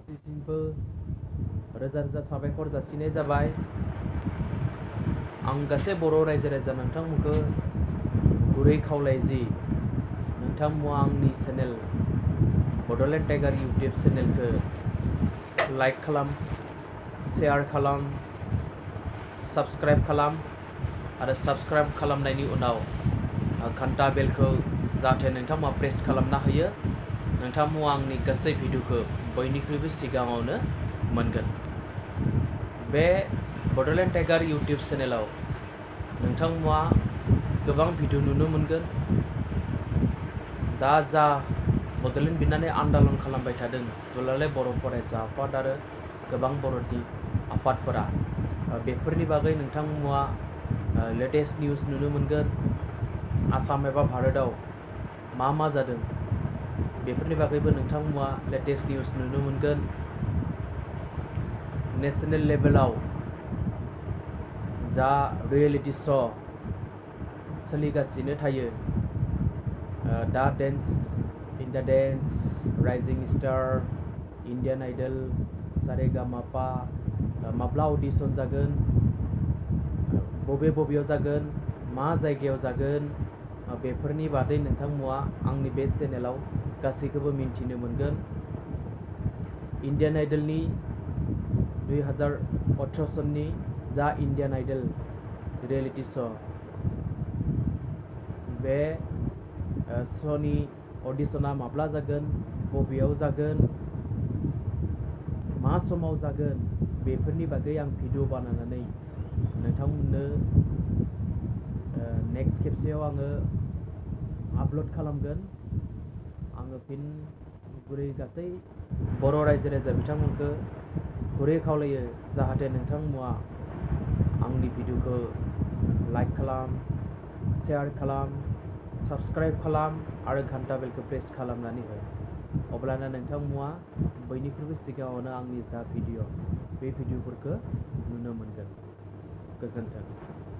फारसेथिंबो रोजा रोजा साबायखर जासिनाय जाबाय। आं गासै बर' रायजो राजा नोंथांमोनखौ गुरै खावलायो नोंथांमोना आंनि चेनेल बड'लेण्ड टाइगार इउटुब चेनेलखौ लाइक खालाम, शेयार खालाम, साबस्क्राइब खालाम आरो साबस्क्राइब खालामनायनि उनाव घन्टा बेलखौ जाहाथे नोंथांमोना प्रेस खालामना होयो। नोंथांमोना आंनि गासै भिडिअखौ बयनिख्रुइबो सिगाङावनो मोनगोन। बे बड'लेण्ड टाइगार इउटुब चेनेलाव नोंथांमोना गोबां भिडिअ नुनो मोनगोन। दा जा बड'लेण्ड बिनानै आन्दालन खालामबाय थादों दुलाराय बर' फरायसा आफाद आरो गोबां बर'नि आफादफोरा, बेफोरनि बागै नोंथांमोना लेटेस्ट निउस नुनो मोनगोन। आसाम एबा भारतआव मा जादों बेफोरनि बागैबो नोंथांमोना लेटेस्ट निउस नुनो मोनगोन। नेशनेल लेभेलाव जा रियेलिटि श' सोलिगासिनो थायो, दा Dance, India Dance, Rising Star, Indian Idol, Sa Re Ga Ma Pa, माब्ला अडिशन जागोन, बबेयाव जागोन, मा जायगायाव जागोन, बेफोरनि बादै नोंथांमोना आंनि बे चेनेलाव गासैखौबो मिन्थिनो मोनगोन। इण्डियान आइडलनि 2018 सननि जा इण्डियान आइडल रियेलिटि श', बे श'नि अडिशना माब्ला जागोन, बबेयाव जागोन, मा समाव जागोन, बेफोरनि बागै आं भिडिअ बानायनानै नोंथांमोननो नेक्स्ट खेबसेयाव आङो आपल'ड खालामगोन। आङो फिन गुरै गासै बर' रायजो राजा बिथांमोनखौ गुरै खावलायो जाहाथे नोंथांमोना आंनि भिडिअखौ लाइक खालाम, शेयार खालाम, साबस्क्राइब खालाम आरो घन्टा बेलखौ प्रेस खालामनानै हो। अब्लाना नोंथांमोना बयनिख्रुइबो सिगाङावनो आंनि जा भिडिअ बे भिडिअफोरखौ नुनो मोनगोन। गोजोन्थों।